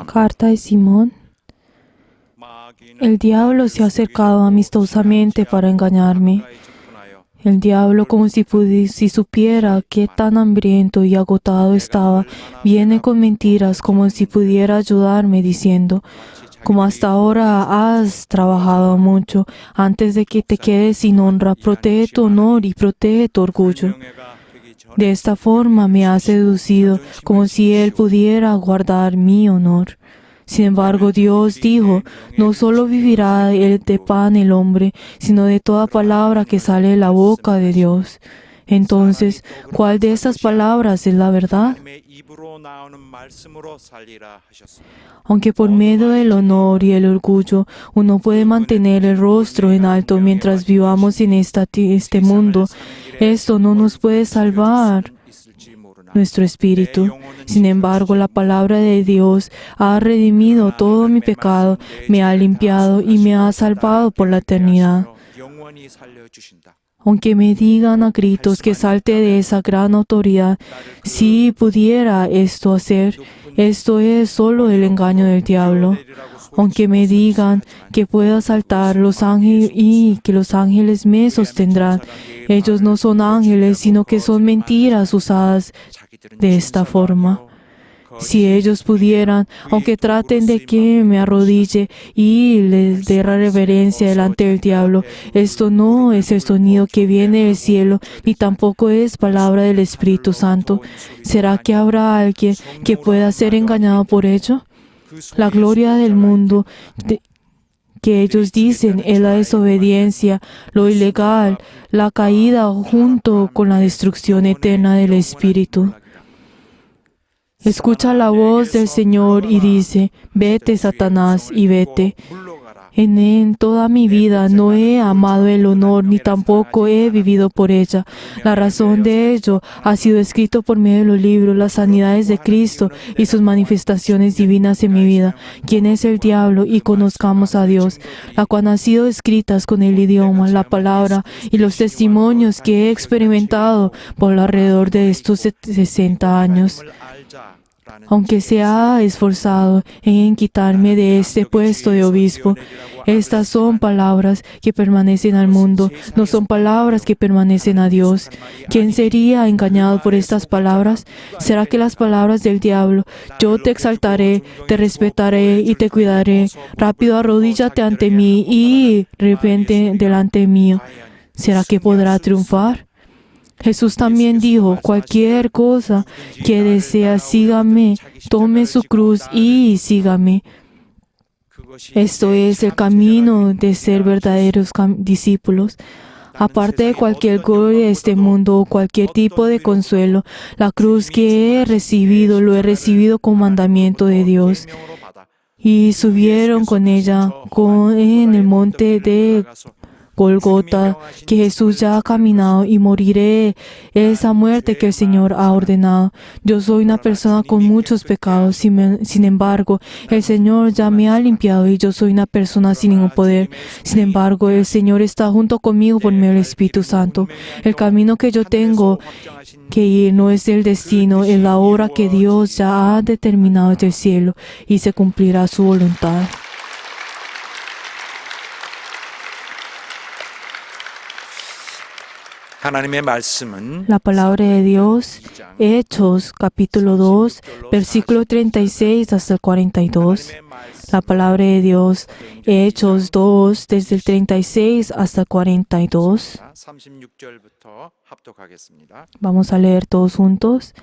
Carta de Simón. El diablo se ha acercado amistosamente para engañarme. El diablo, como si supiera qué tan hambriento y agotado estaba, viene con mentiras como si pudiera ayudarme, diciendo: como hasta ahora has trabajado mucho, antes de que te quedes sin honra, protege tu honor y protege tu orgullo. De esta forma me ha seducido, como si él pudiera guardar mi honor. Sin embargo, Dios dijo: no solo vivirá de pan el hombre, sino de toda palabra que sale de la boca de Dios. Entonces, ¿cuál de estas palabras es la verdad? Aunque por medio del honor y el orgullo uno puede mantener el rostro en alto mientras vivamos en este mundo, esto no nos puede salvar nuestro espíritu. Sin embargo, la palabra de Dios ha redimido todo mi pecado, me ha limpiado y me ha salvado por la eternidad. Aunque me digan a gritos que salte de esa gran autoridad, si pudiera esto hacer, esto es solo el engaño del diablo. Aunque me digan que pueda saltar los ángeles y que los ángeles me sostendrán, ellos no son ángeles, sino que son mentiras usadas de esta forma. Si ellos pudieran, aunque traten de que me arrodille y les dé reverencia delante del diablo, esto no es el sonido que viene del cielo, ni tampoco es palabra del Espíritu Santo. ¿Será que habrá alguien que pueda ser engañado por ello? La gloria del mundo que ellos dicen es la desobediencia, lo ilegal, la caída junto con la destrucción eterna del Espíritu. Escucha la voz del Señor y dice: vete, Satanás, y vete. En toda mi vida no he amado el honor, ni tampoco he vivido por ella. La razón de ello ha sido escrito por medio de los libros, las sanidades de Cristo y sus manifestaciones divinas en mi vida. ¿Quién es el diablo? Y conozcamos a Dios, la cual han sido escritas con el idioma, la palabra y los testimonios que he experimentado por alrededor de estos 60 años. Aunque se ha esforzado en quitarme de este puesto de obispo, estas son palabras que permanecen al mundo, no son palabras que permanecen a Dios. ¿Quién sería engañado por estas palabras? ¿Será que las palabras del diablo? Yo te exaltaré, te respetaré y te cuidaré. Rápido arrodíllate ante mí y repente delante mío. ¿Será que podrá triunfar? Jesús también dijo: cualquier cosa que desea, sígame, tome su cruz y sígame. Esto es el camino de ser verdaderos discípulos. Aparte de cualquier gloria de este mundo o cualquier tipo de consuelo, la cruz que he recibido, lo he recibido como mandamiento de Dios. Y subieron con ella en el monte de Golgota, que Jesús ya ha caminado, y moriré esa muerte que el Señor ha ordenado. Yo soy una persona con muchos pecados, sin embargo, el Señor ya me ha limpiado y yo soy una persona sin ningún poder. Sin embargo, el Señor está junto conmigo por medio del Espíritu Santo. El camino que yo tengo que ir no es el destino, es la obra que Dios ya ha determinado desde el cielo, y se cumplirá su voluntad. La palabra de Dios, Hechos, capítulo 2, versículo 36 hasta el 42. La palabra de Dios, Hechos 2, desde el 36 hasta el 42. Vamos a leer todos juntos.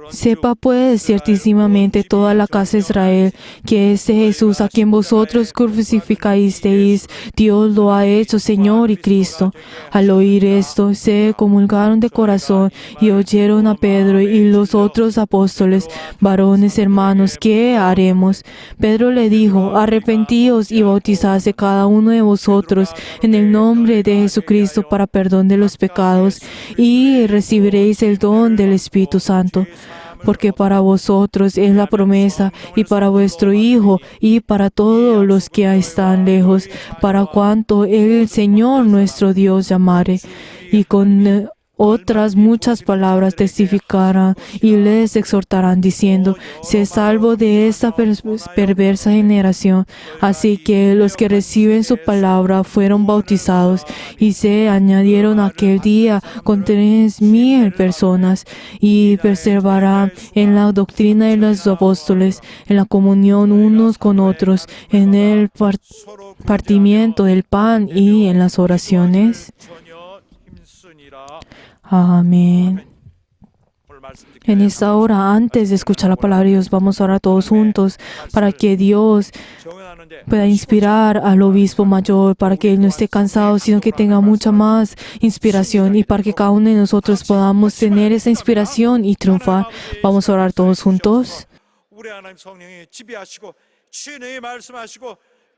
Sepa pues ciertísimamente toda la casa de Israel que este Jesús a quien vosotros crucificasteis, Dios lo ha hecho Señor y Cristo. Al oír esto, se comulgaron de corazón y oyeron a Pedro y los otros apóstoles: varones hermanos, ¿qué haremos? Pedro le dijo: arrepentíos y bautizadse cada uno de vosotros en el nombre de Jesucristo para perdón de los pecados, y recibiréis el don del Espíritu Santo. Porque para vosotros es la promesa, y para vuestro Hijo, y para todos los que están lejos, para cuanto el Señor nuestro Dios llamare. Y con otras muchas palabras testificarán y les exhortarán diciendo: sé salvo de esta perversa generación. Así que los que reciben su palabra fueron bautizados y se añadieron aquel día con 3,000 personas y perseveraron en la doctrina de los apóstoles, en la comunión unos con otros, en el partimiento del pan y en las oraciones. Amén. En esta hora, antes de escuchar la palabra de Dios, vamos a orar todos juntos para que Dios pueda inspirar al obispo mayor, para que él no esté cansado, sino que tenga mucha más inspiración y para que cada uno de nosotros podamos tener esa inspiración y triunfar. Vamos a orar todos juntos.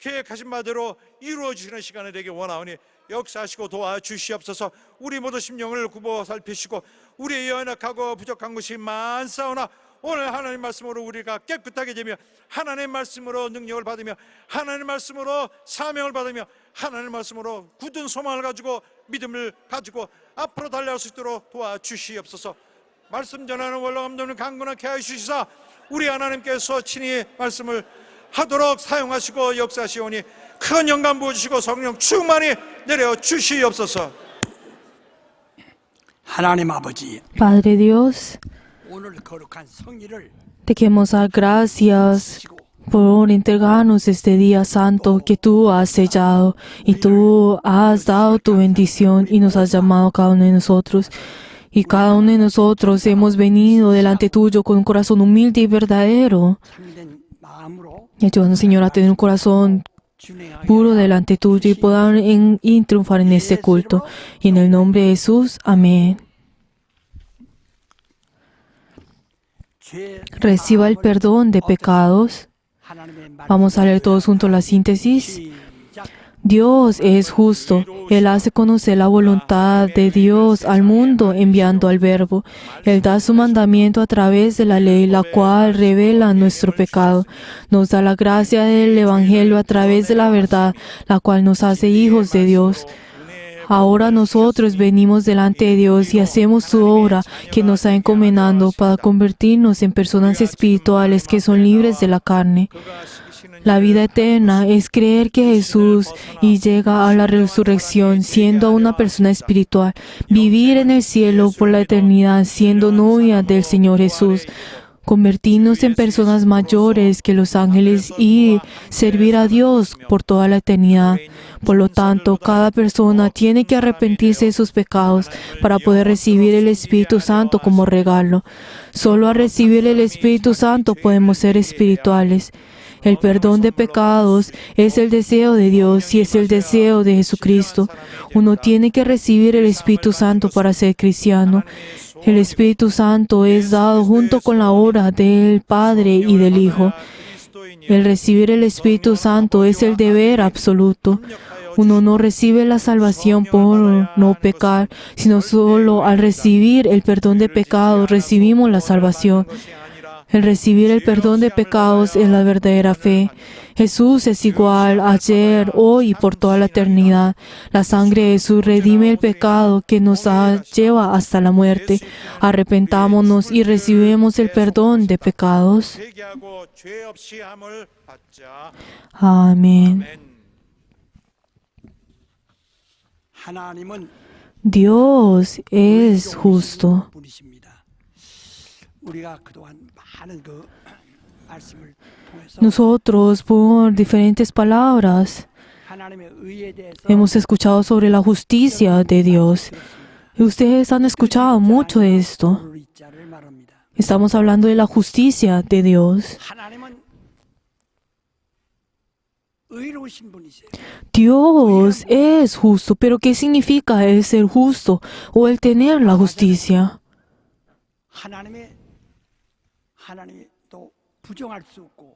계획하신 바대로 이루어지는 시간이 되기 원하오니 역사하시고 도와주시옵소서. 우리 모두 심령을 굽어 살피시고 우리의 연약하고 부족한 것이 많사오나 오늘 하나님 말씀으로 우리가 깨끗하게 되며 하나님 말씀으로 능력을 받으며 하나님 말씀으로 사명을 받으며 하나님 말씀으로 굳은 소망을 가지고 믿음을 가지고 앞으로 달려갈 수 있도록 도와주시옵소서. 말씀 전하는 원로감독님 강건하게 하시사 우리 하나님께서 친히 말씀을 하도록 사용하시고 역사하시오니 큰 영광 부어주시고 성령 충만히 내려 주시옵소서. 하나님 아버지, Padre Dios, 오늘 거룩한 성일을 te queremos dar gracias por entregarnos este día santo que tú has sellado y tú has dado tu bendición y nos has llamado a cada uno de nosotros. Y cada uno de nosotros hemos venido delante tuyo con un corazón humilde y verdadero. 참된 마음으로 Y ayúdanos, Señor, a tener un corazón puro delante tuyo y poder triunfar en este culto. Y en el nombre de Jesús, amén. Reciba el perdón de pecados. Vamos a leer todos juntos la síntesis. Dios es justo. Él hace conocer la voluntad de Dios al mundo enviando al Verbo. Él da su mandamiento a través de la ley, la cual revela nuestro pecado. Nos da la gracia del Evangelio a través de la verdad, la cual nos hace hijos de Dios. Ahora nosotros venimos delante de Dios y hacemos su obra que nos está encomendando para convertirnos en personas espirituales que son libres de la carne. La vida eterna es creer que Jesús y llega a la resurrección siendo una persona espiritual, vivir en el cielo por la eternidad siendo novia del Señor Jesús, convertirnos en personas mayores que los ángeles y servir a Dios por toda la eternidad. Por lo tanto, cada persona tiene que arrepentirse de sus pecados para poder recibir el Espíritu Santo como regalo. Solo al recibir el Espíritu Santo podemos ser espirituales. El perdón de pecados es el deseo de Dios y es el deseo de Jesucristo. Uno tiene que recibir el Espíritu Santo para ser cristiano. El Espíritu Santo es dado junto con la obra del Padre y del Hijo. El recibir el Espíritu Santo es el deber absoluto. Uno no recibe la salvación por no pecar, sino solo al recibir el perdón de pecados recibimos la salvación. El recibir el perdón de pecados es la verdadera fe. Jesús es igual ayer, hoy y por toda la eternidad. La sangre de Jesús redime el pecado que nos lleva hasta la muerte. Arrepentámonos y recibimos el perdón de pecados. Amén. 하나님은 Dios es justo. 분이십니다. 우리가 그동안 많은 그 말씀을 통해서 Nosotros, por diferentes palabras, 하나님의 의에 대해서 hemos escuchado sobre la justicia de Dios. Y ustedes han escuchado mucho de esto. 의자를 말합니다. Estamos hablando de la justicia de Dios. 하나님은 의로우신 분이세요. Dios es justo, pero ¿qué significa el ser justo o el tener la justicia? 하나님이 또 부정할 수 없고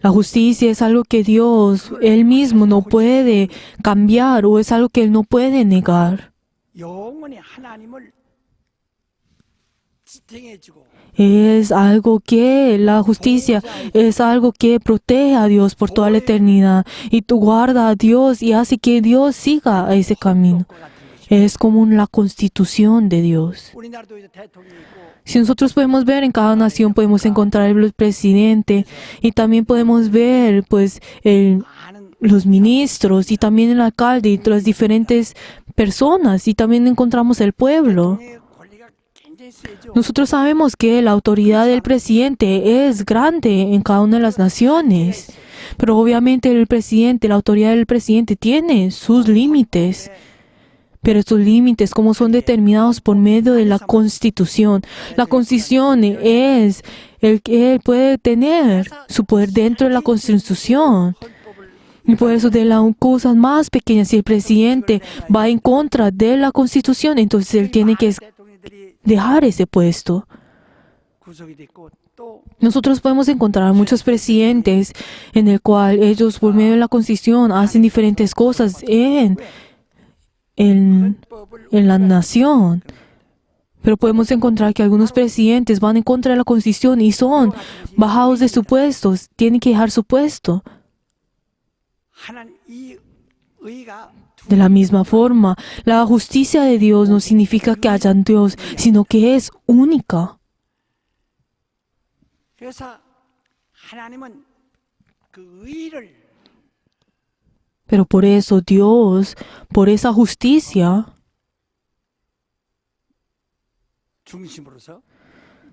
La justicia es algo que Dios, Él mismo, no puede cambiar o es algo que Él no puede negar. 영원히 하나님을 지탱해주고 Es algo que la justicia es algo que protege a Dios por toda la eternidad y tú guarda a Dios y hace que Dios siga a ese camino. Es como la constitución de Dios. 우리나라도 이제 대통령이 있고 Si nosotros podemos ver en cada nación, podemos encontrar el presidente y también podemos ver pues 많은 los ministros y también el alcalde y las diferentes personas y también encontramos el pueblo. 대통령의 권리가 굉장히 세죠. Nosotros sabemos que la autoridad del presidente es grande en cada una de las naciones, pero obviamente el presidente, la autoridad del presidente tiene sus límites. Pero estos límites, como son determinados por medio de la Constitución. La Constitución es el que él puede tener su poder dentro de la Constitución. Y por eso de las cosas más pequeñas, si el presidente va en contra de la Constitución, entonces él tiene que 대통령들이 dejar ese puesto. 구속이 됐고 또 Nosotros podemos encontrar muchos presidentes en el cual ellos por medio de la Constitución hacen diferentes cosas en la nación. Pero podemos encontrar que algunos presidentes van en contra de la Constitución y son bajados de su puesto, tienen que dejar su puesto. 하나님 이 의가 De la misma forma, la justicia de Dios no significa que haya un Dios, sino que es única. 그래서 하나님은 그 의를 Pero por eso Dios, por esa justicia, 중심으로서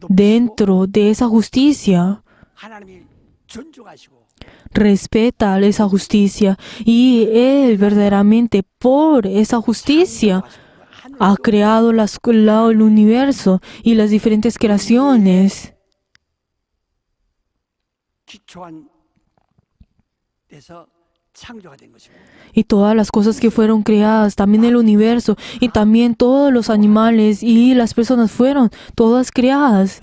dentro de esa justicia, 하나님이 존중하시고 respeta esa justicia y Él verdaderamente por esa justicia ha creado el universo y las diferentes creaciones. 기초한 데서 창조가 된 것이고 Y todas las cosas que fueron creadas, también el universo y también todos los animales y las personas fueron todas creadas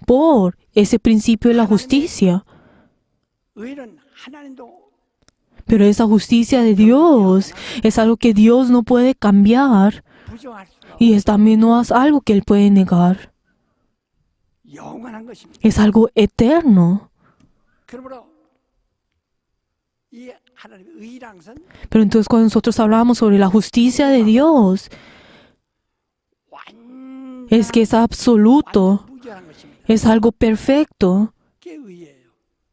por ese principio de la justicia. 의는 하나님도 Pero esa justicia de Dios es algo que Dios no puede cambiar 부정할 수가 y es también no es algo que Él puede negar. 영원한 것입니다. Es algo eterno. 그러므로 이 하나님의 의라는 것은 Pero entonces cuando nosotros hablamos sobre la justicia de Dios, es que es absoluto, 무죄한 것입니다. es algo perfecto, 그게 의예요.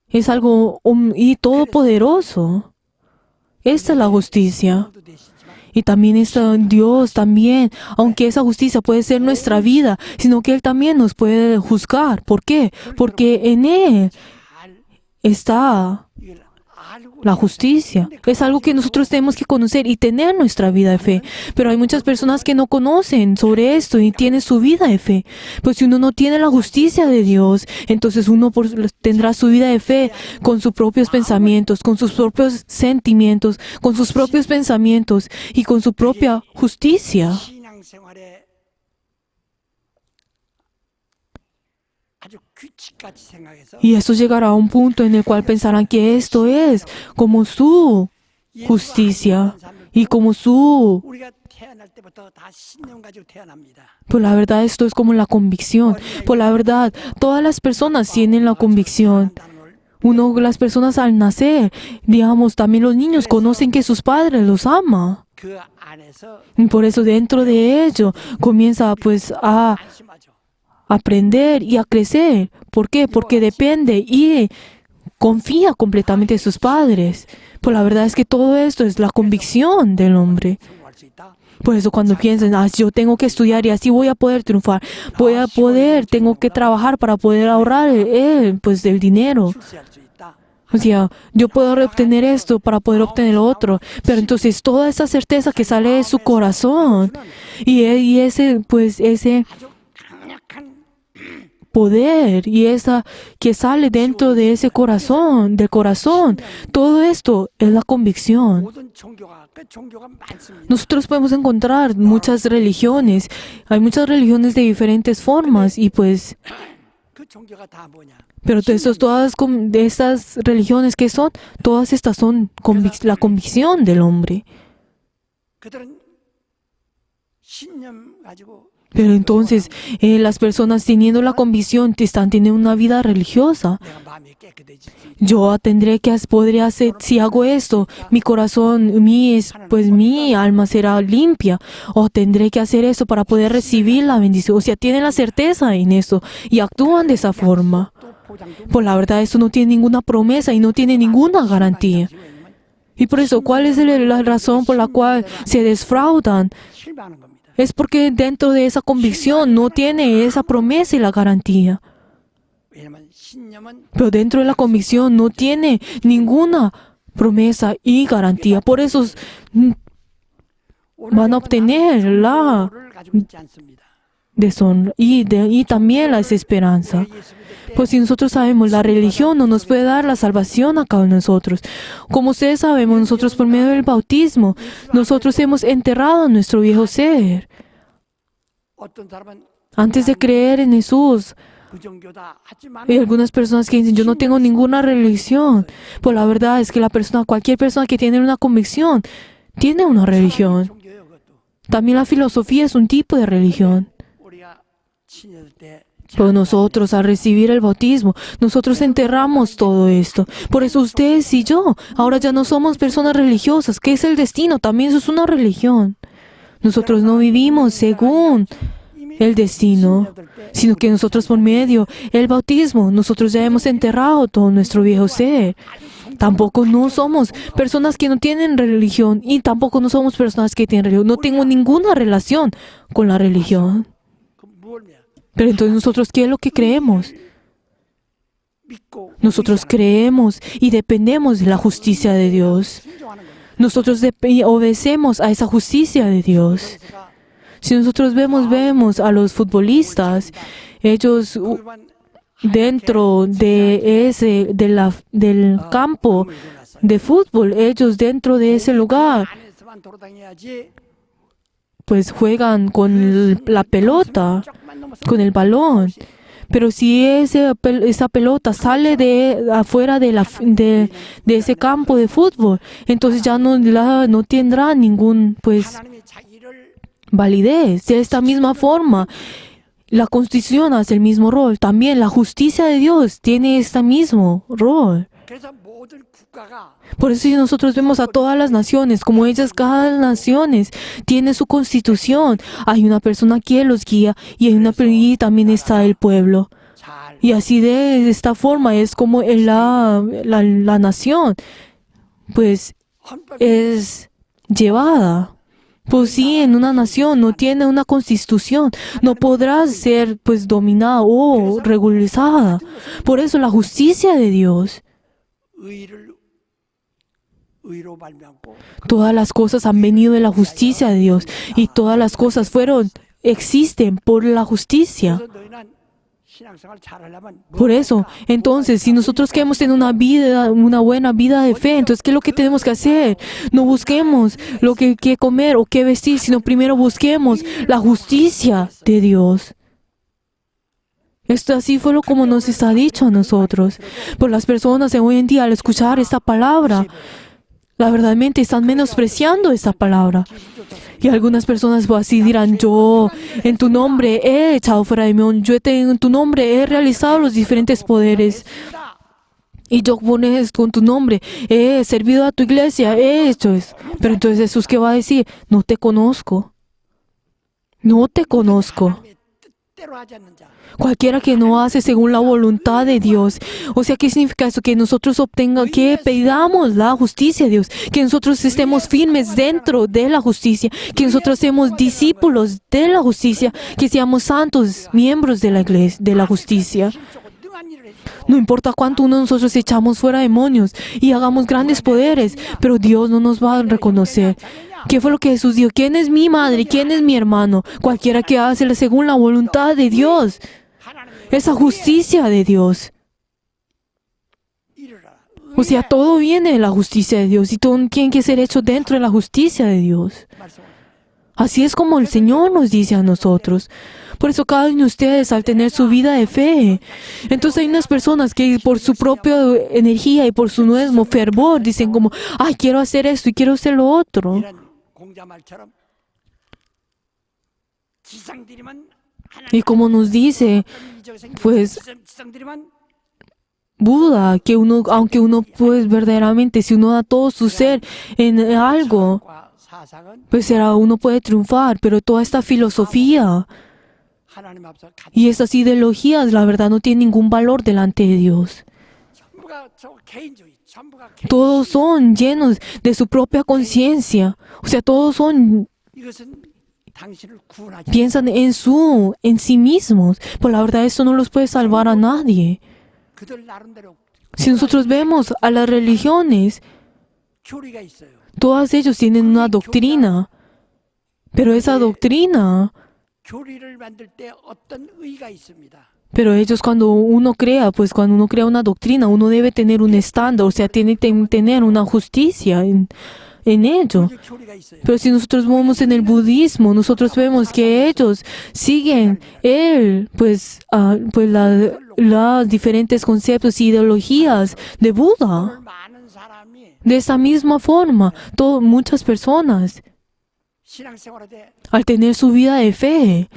es algo y todopoderoso. Esta es la justicia. 도 되시지만 Y también está Dios también, aunque esa justicia puede ser nuestra vida, sino que Él también nos puede juzgar. ¿Por qué? Porque en Él 잘 está 이걸 알고 la justicia. Es algo que nosotros tenemos que conocer y tener nuestra vida de fe. Pero hay muchas personas que no conocen sobre esto y tienen su vida de fe. Pues si uno no tiene la justicia de Dios, entonces uno tendrá su vida de fe con sus propios pensamientos, con sus propios sentimientos, con sus propios pensamientos y con su propia justicia. 신앙생활에 아주 규칙같이 생각해서 Y esto llegará a un punto en el cual pensarán que esto es como su justicia y como su... 우리가 태어날 때부터 다 신념 가지고 태어납니다. Pues la verdad esto es como la convicción. Pues la verdad, todas las personas tienen la convicción. Las personas al nacer, digamos, también los niños conocen que sus padres los aman. 그 안에서 Y por eso dentro de ello comienza pues a 안심하죠. aprender y a crecer. ¿Por qué? Porque depende y confía completamente en sus padres. Pues la verdad es que todo esto es la convicción del hombre. 성공할 수 있다. Por eso cuando piensan, yo tengo que estudiar y así voy a poder triunfar, tengo que trabajar para poder ahorrar pues el dinero. 출세할 수 있다. O sea, yo puedo obtener esto para poder obtener lo otro. Pero entonces toda esa certeza que sale de su corazón y ese 아주 강력한 poder y esa que sale dentro de ese corazón, del corazón, todo esto es la convicción. 모든 종교가 그 종교가 많습니다. Nosotros podemos encontrar muchas religiones. Hay muchas religiones de diferentes formas y pues, 그 종교가 다 뭐냐? pero de estas religiones que son, todas estas son la convicción del hombre. 그들은 신념 가지고 Pero entonces, las personas teniendo la convicción están teniendo una vida religiosa. 내가 마음이 깨끗해질 수 있다. Yo tendré que podría hacer, si hago esto, mi corazón, mi alma será limpia. O tendré que hacer eso para poder recibir la bendición. O sea, tienen la certeza en eso y actúan de esa forma. 또 보장도 Pues la verdad, eso no tiene ninguna promesa y no tiene ninguna garantía. Y por eso, ¿cuál es la razón por la cual se desfraudan? 실망하는 겁니다. Es porque dentro de esa convicción no tiene esa promesa y la garantía. 왜냐하면 신념은 Pero dentro de la convicción no tiene ninguna promesa y garantía. Por eso van a obtener la 정보를 가지고 있지 않습니다. deshonra y también la desesperanza. Pues si nosotros sabemos, la religión no nos puede dar la salvación a cada uno de nosotros. Como ustedes sabemos, nosotros por medio del bautismo, nosotros hemos enterrado a nuestro viejo ser. 어떤 사람은 Antes de creer en Jesús, 부정교다 하지만 hay algunas personas que dicen, yo no tengo ninguna religión. Pues la verdad es que cualquier persona que tiene una convicción, tiene una religión. 종교예요, 그것도. También la filosofía es un tipo de religión. 우리가 친해질 때 Pero nosotros, al recibir el bautismo, nosotros enterramos todo esto. Por eso ustedes y yo, ahora ya no somos personas religiosas. ¿Qué es el destino? También eso es una religión. Nosotros no vivimos según el destino, sino que nosotros por medio del bautismo, nosotros ya hemos enterrado todo nuestro viejo ser. Tampoco no somos personas que no tienen religión y tampoco no somos personas que tienen religión. No tengo ninguna relación con la religión. 그 무엇이냐? Pero entonces nosotros, ¿qué es lo que creemos? 믿고 Nosotros creemos y dependemos de la justicia de Dios. 순종하는 겁니다. Nosotros obedecemos a esa justicia de Dios. 그래서 Si nosotros vemos a los futbolistas, ellos 그만 dentro del campo de fútbol, ellos dentro de ese lugar, 안에서만 돌아다녀야지 pues juegan con la pelota, 조금만 넘어서 con el balón. Pero si esa pelota sale de afuera de ese campo de fútbol, entonces ya no tendrá ningún 하나님이 자기를 validez. De esta misma forma, la Constitución hace el mismo rol. También la justicia de Dios tiene este mismo rol. 그래서 모든 국가가 Por eso si nosotros vemos a todas las naciones, como ellas, cada nación tiene su constitución. Hay una persona que los guía y también está el pueblo. 잘 Y así de esta forma es como la nación, pues 헌법 es llevada. Pues sí, en una nación no tiene una constitución, no podrá ser pues dominada o regularizada. Por eso la justicia de Dios, 의로 발명하고 todas las cosas han venido de la justicia de Dios y todas las cosas existen por la justicia. 그래서 너희는 신앙생활 잘하려면 Por eso, entonces, si nosotros queremos tener una buena vida de fe, entonces, ¿qué es lo que tenemos que hacer? No busquemos lo que comer o qué vestir, sino primero busquemos la justicia de Dios. Esto así fue como nos está dicho a nosotros. Por las personas de hoy en día, al escuchar esta palabra, la verdadmente están menospreciando esta palabra. Y algunas personas pues, así dirán, yo en tu nombre he echado fuera demonios, en tu nombre he realizado los diferentes poderes. Y yo con tu nombre he servido a tu iglesia, he hecho eso. Pero entonces Jesús, ¿qué va a decir? No te conozco. No te conozco. 하나님의 뜻대로 하지 않는 자 Cualquiera que no hace según la voluntad de Dios. O sea, ¿qué significa eso? Que nosotros que pedamos la justicia de Dios, que nosotros estemos firmes dentro de la justicia, que nosotros seamos discípulos de la justicia, que seamos santos, miembros de la iglesia, de la justicia. 힘쓰고 능한 일을 해주고 No importa cuánto uno de nosotros echamos fuera demonios y hagamos grandes poderes, pero Dios no nos va a reconocer. ¿Qué fue lo que Jesús dijo? ¿Quién es mi madre? ¿Quién es mi hermano? Cualquiera que hace según la voluntad de Dios. 하나님의 Esa justicia de Dios. 일을 하라. O sea, todo viene de la justicia de Dios y todo tiene que ser hecho dentro de la justicia de Dios. 말씀을 Así es como el Señor nos dice a nosotros. Por eso cada uno de ustedes al tener su vida de fe, entonces hay unas personas que por su propia energía y por su mismo fervor dicen como, ay, quiero hacer esto y quiero hacer lo otro. 이런 공자말처럼 지성들이면 Y como nos dice, pues, 지성들이면 Buda, que uno, aunque uno pues verdaderamente, si uno da todo su ser en algo, 과 사상은 pues uno puede triunfar, pero toda esta filosofía 하나님 앞서 가장 y estas ideologías, la verdad, no tienen ningún valor delante de Dios. 전부가 저 개인주의, 전부가 Todos son llenos de su propia conciencia. O sea, todos son, 이것은 당신을 구원하지. piensan en sí mismos. Pero la verdad, esto no los puede salvar a nadie. 그들 나름대로 Si nosotros vemos a las religiones, 교리가 있어요. todas ellos tienen una doctrina. Pero esa doctrina, 교리를 만들 때 어떤 의의가 있습니다. pero ellos cuando uno crea una doctrina, uno debe tener un estándar, o sea, tiene que tener una justicia en ello. 이게 교리가 있어요. Pero si nosotros vemos en el budismo, nosotros vemos que ellos siguen las diferentes conceptos e ideologías de Buda. 오늘 많은 사람이 De esa misma forma, muchas personas, 신앙생활에 대해 al tener su vida de fe,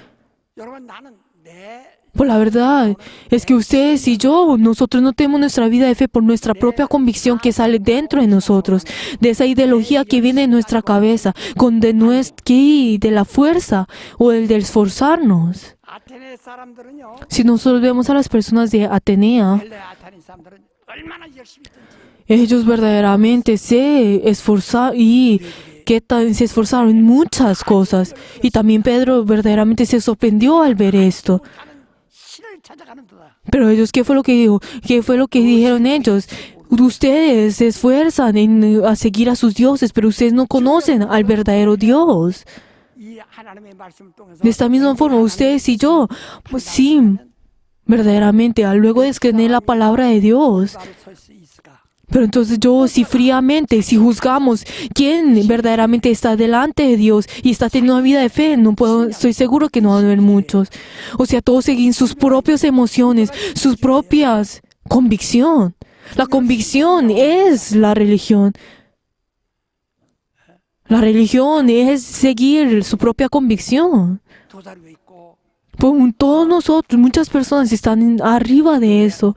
여러분 나는 내 pues la verdad es que ustedes y yo, nosotros no tenemos nuestra vida de fe por nuestra propia convicción que sale dentro de nosotros, de esa ideología que viene de nuestra cabeza, de la fuerza o el de esforzarnos. 아테네 사람들은요. Si nosotros vemos a las personas de Atenea, 헬레 아테네 사람들은 얼마나 열심히 했든지 ellos verdaderamente se esforzaron se esforzaron en muchas cosas. Y también Pedro verdaderamente se sorprendió al ver esto. 가는 신을 찾아가는 도다. Pero ellos, ¿qué fue lo que dijo? ¿Qué fue lo que dijeron ellos? Ustedes se esfuerzan a seguir a sus dioses, pero ustedes no conocen al verdadero Dios. 이 하나님의 말씀을 통해서 De esta misma forma, ustedes y yo, pues sí, verdaderamente, luego de tener la palabra de Dios, 바로 설수 있을까? pero entonces si fríamente, si juzgamos quién verdaderamente está delante de Dios y está teniendo una vida de fe, estoy seguro que no van a haber muchos. O sea, todos siguen sus propias emociones, sus propias convicción. La convicción es la religión. La religión es seguir su propia convicción. 도사리고 있고 Pues todos nosotros, muchas personas están arriba de eso.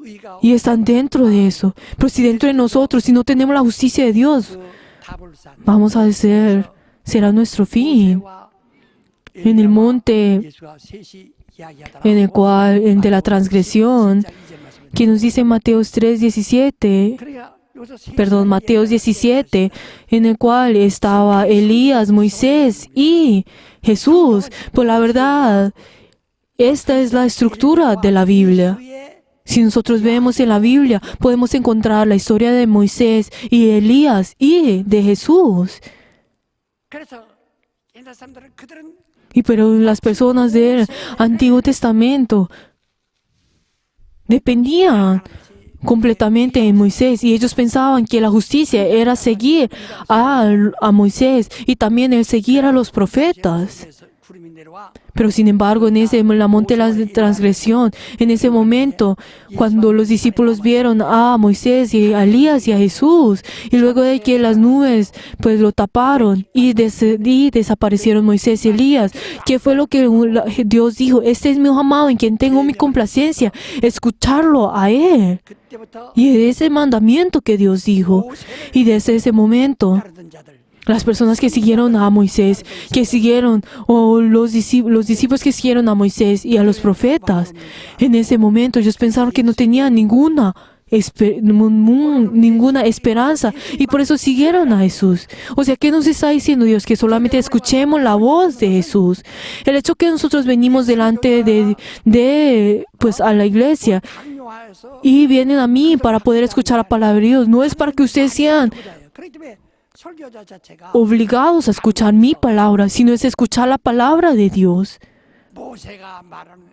의가 Y están dentro de eso. Pero si dentro de nosotros, si no tenemos la justicia de Dios, 그 다볼산 vamos a será nuestro fin. En el monte, 예수가 셋이 이야기하다가 en el cual, de la transgresión, que nos dice Mateos 3:17, 그러니까 여기서 셋이 perdón, Mateos 17, en el cual estaba Elías, Moisés y Jesús. Pues la verdad, esta es la estructura de la Biblia. 예수의 Si nosotros vemos en la Biblia, podemos encontrar la historia de Moisés y Elías y de Jesús. 그래서 옛날 사람들은 그들은 Pero las personas del Antiguo Testamento dependían completamente de Moisés y ellos pensaban que la justicia era seguir a Moisés y también el seguir a los profetas. 그래서 구름이 내려와 Pero sin embargo, en la monte de la transgresión, en ese momento, cuando los discípulos vieron a Moisés y a Elías y a Jesús, y luego de que las nubes pues lo taparon y desaparecieron Moisés y Elías, ¿qué fue lo que Dios dijo? Este es mi hijo amado en quien tengo mi complacencia, escucharlo a él. 그때부터 Y es ese mandamiento que Dios dijo. Y desde ese momento, 따르던 자들 las personas que siguieron a Moisés, los discípulos que siguieron a Moisés y a los profetas, en ese momento ellos pensaron que no tenían ninguna esperanza y por eso siguieron a Jesús. O sea, ¿qué nos está diciendo Dios? Que solamente escuchemos la voz de Jesús. El hecho que nosotros venimos delante a la iglesia 강요하여서 y vienen a mí para poder escuchar la palabra de Dios, no es para que ustedes sean 그렇기 때문에 설교자 자체가 obligados a escuchar mi palabra, sino es escuchar la palabra de Dios. 모세가 말하는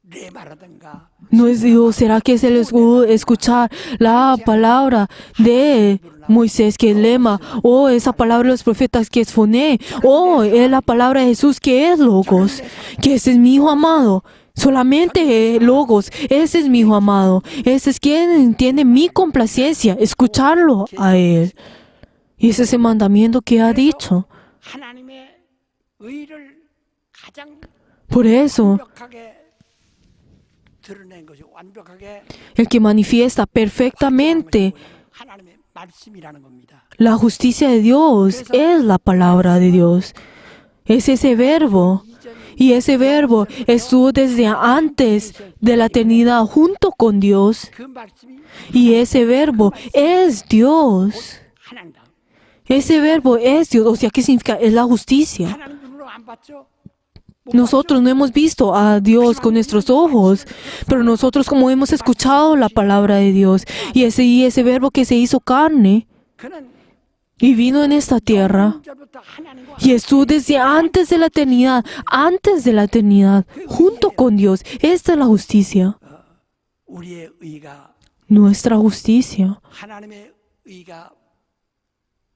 내 말하든가 No es Dios, ¿será que es escuchar la palabra de Moisés, que es lema, o esa palabra de los profetas, que es foné, o es la palabra de Jesús, que es logos, que ese es mi hijo amado? Solamente logos, ese es mi hijo amado, ese es quien tiene mi complacencia, escucharlo a él. Y ese es el mandamiento que ha dicho. 하나님의 의를 가장 Por eso, 완벽하게 드러낸 것이 완벽하게 el que manifiesta perfectamente 하나님의 말씀이라는 겁니다. la justicia de Dios es la palabra de Dios. Es ese verbo. Y ese verbo estuvo desde antes de la eternidad junto con Dios. 그 말씀이 Y ese verbo es Dios. 하나님이다. Ese verbo es Dios. O sea, ¿qué significa? Es la justicia. 하나님 눈으로 안 봤죠? Nosotros no hemos visto a Dios con nuestros ojos, pero nosotros como hemos escuchado la palabra de Dios y ese verbo que se hizo carne 그는 y vino en esta tierra 먼저부터 하나님과 y estuvo desde antes de la eternidad, junto con Dios. Esta es la justicia, 우리의 의가 nuestra justicia. 하나님의 의가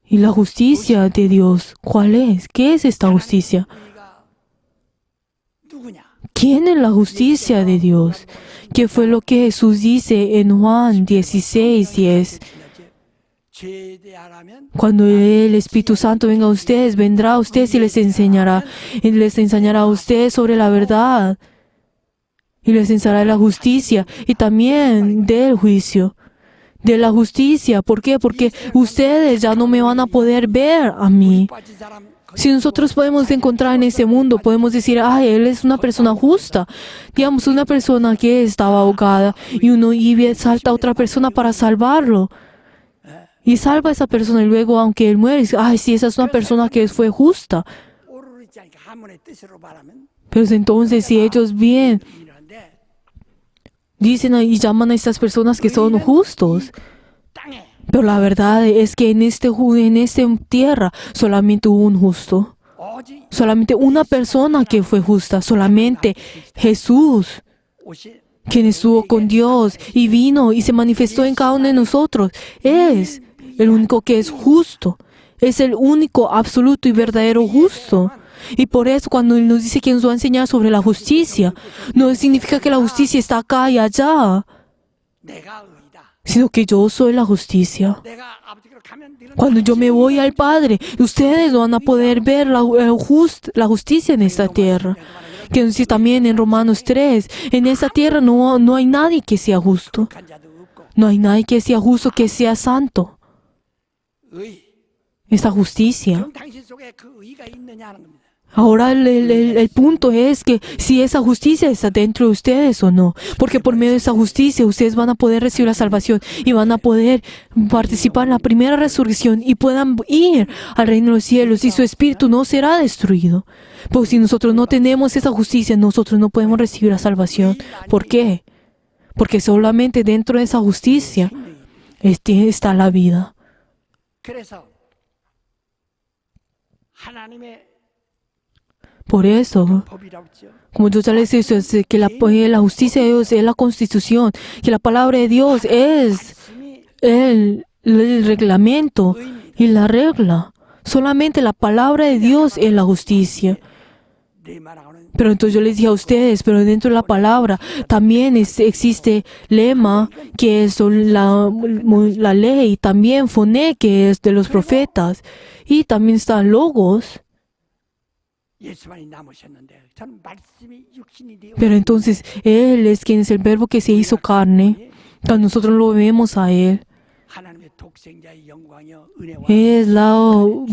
¿Y la justicia de Dios cuál es? ¿Qué es esta justicia? 의가 누구냐? ¿Quién es la justicia de Dios? ¿Qué fue lo que Jesús dice en Juan 16:10? 제대하라면 Cuando el Espíritu Santo venga a ustedes, vendrá a ustedes y les enseñará a ustedes sobre la verdad y les enseñará la justicia y también del juicio. De la justicia, ¿por qué? Porque ustedes ya no me van a poder ver a mí. 빠진 사람 Si nosotros podemos encontrar en este mundo, podemos decir, ay, él es una persona justa. Digamos, una persona que estaba ahogada y salta a otra persona para salvarlo. Y salva a esa persona y luego, aunque él muere, dice, ay, sí, esa es una persona que fue justa. 오르지 않게 하문의 뜻으로 말하면 Pero entonces, si ellos bien 이런데 dicen y llaman a estas personas que son justos, 땅에 pero la verdad es que en esta tierra solamente hubo un justo. 오직 Solamente una persona que fue justa, solamente Jesús, 오신 quien estuvo con Dios y vino y se manifestó en cada uno de nosotros, es el único que es justo, es el único absoluto y verdadero justo. Y por eso cuando Él nos dice que nos va a enseñar sobre la justicia, no significa que la justicia está acá y allá, 내가 의다. sino que yo soy la justicia. 내가 아버지께로 가면 너는 Cuando yo me voy al Padre, ustedes no van a poder ver la justicia en esta tierra. Que nos dice también en Romanos 3, en esta tierra no hay nadie que sea justo. 간 자도 없고 No hay nadie que sea justo, que sea santo. 의. Esta justicia. 그럼 당신 속에 그 의가 있느냐 하는 겁니다. Ahora el punto es que si esa justicia está dentro de ustedes o no. Porque por medio de esa justicia ustedes van a poder recibir la salvación y van a poder participar en la primera resurrección y puedan ir al reino de los cielos y su espíritu no será destruido. Porque si nosotros no tenemos esa justicia, nosotros no podemos recibir la salvación. ¿Por qué? Porque solamente dentro de esa justicia está la vida. 그래서 하나님의 Por eso, 법이라고 했죠. como yo ya les he dicho, es que la justicia de Dios es la constitución, que la palabra de Dios es 말씀이 el reglamento y la regla. Solamente la palabra de Dios es la justicia. 내 말하고는 Pero entonces yo les dije a ustedes, pero dentro de la palabra también existe lema, que es la ley, también foné, que es de los profetas, y también está logos. 예수만이 남으셨는데 저는 말씀이 육신이 되어 Pero entonces Él es quien es el verbo que se hizo carne. Cuando nosotros lo vemos a Él, 하나님의 독생자의 영광이요 은혜와 es la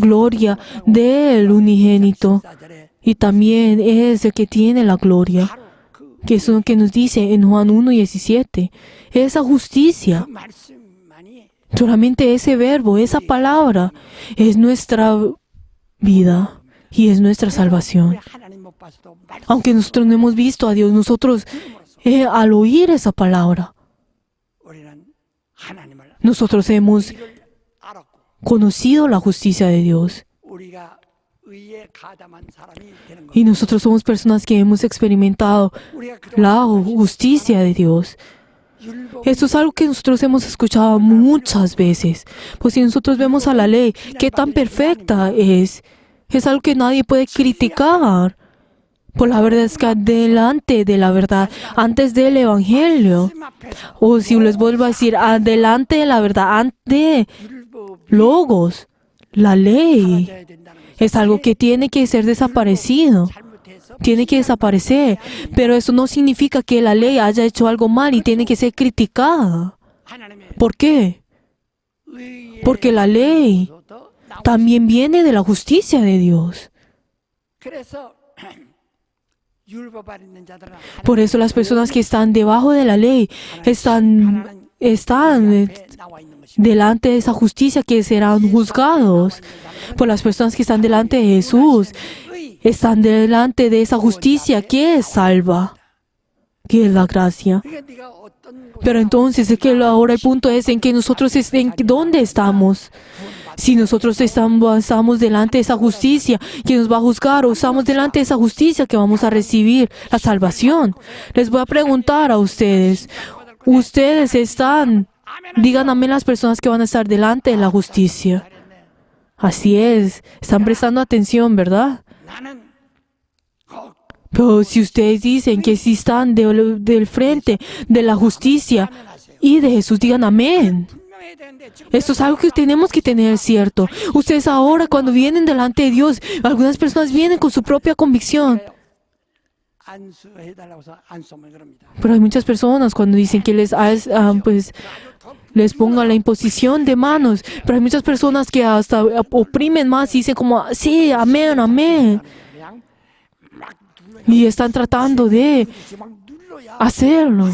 gloria del unigénito. 사절에 Y también es el que tiene la gloria, 바로 그 que es lo que nos dice en Juan 1:17. Esa justicia, 말씀만이 solamente ese verbo, esa palabra, es nuestra vida y es nuestra salvación. 우리 하나님 못 봐서도 말씀 Aunque nosotros no hemos visto a Dios, nosotros al oír esa palabra, 우리는 하나님을 nosotros hemos 이를 알았고 conocido la justicia de Dios. 우리가 의에 가담한 사람이 되는 Y 것. nosotros somos personas que hemos experimentado 우리가 la 그동안 justicia de Dios. 율법 Esto es algo que nosotros hemos escuchado muchas veces. Pues si nosotros vemos a la ley, qué tan perfecta es algo que nadie puede criticar. Pues la verdad es que delante de la verdad, antes del Evangelio, 말씀 앞에서 o si les vuelvo a decir, adelante de la verdad, ante 율법 logos, la ley 해야 된다는 것이 Es algo que tiene que ser desaparecido. 잘못해서 Tiene que desaparecer. Pero eso no significa que la ley haya hecho algo mal y tiene que ser criticada. 하나님의 ¿Por qué? 의의 Porque la ley 도 나오고 también viene de la justicia de Dios. 그래서 율법 아래 있는 자들은 Por eso las personas que están debajo de la ley están 나와 있는 것이 delante de esa justicia que serán juzgados. Por las personas que están delante de Jesús 의 están delante de esa justicia que salva, que es la gracia. 그러니까 네가 어떤 Pero entonces es que ahora el punto es en que nosotros ¿dónde estamos? Si nosotros estamos delante de esa justicia que nos va a juzgar, o estamos delante de esa justicia que vamos a recibir la salvación. Les voy a preguntar a ustedes, ustedes están, digan amén las personas que van a estar delante de la justicia. Así es, están prestando atención, ¿verdad? 나는 꼭 Pero si ustedes dicen que sí están del frente de la justicia y de Jesús, digan amén. 분명해야 되는데 지금 Esto es algo que tenemos que tener cierto. Ustedes ahora cuando vienen delante de Dios, algunas personas vienen con su propia convicción. 안수해달라고 해서 안수하면 그럽니다. Pero hay muchas personas cuando dicen que les pongan la imposición de manos. Pero hay muchas personas que hasta oprimen más y dicen como, sí, amén, amén. 그냥 막 눌러야 Y están tratando de 막 눌러야 hacerlo.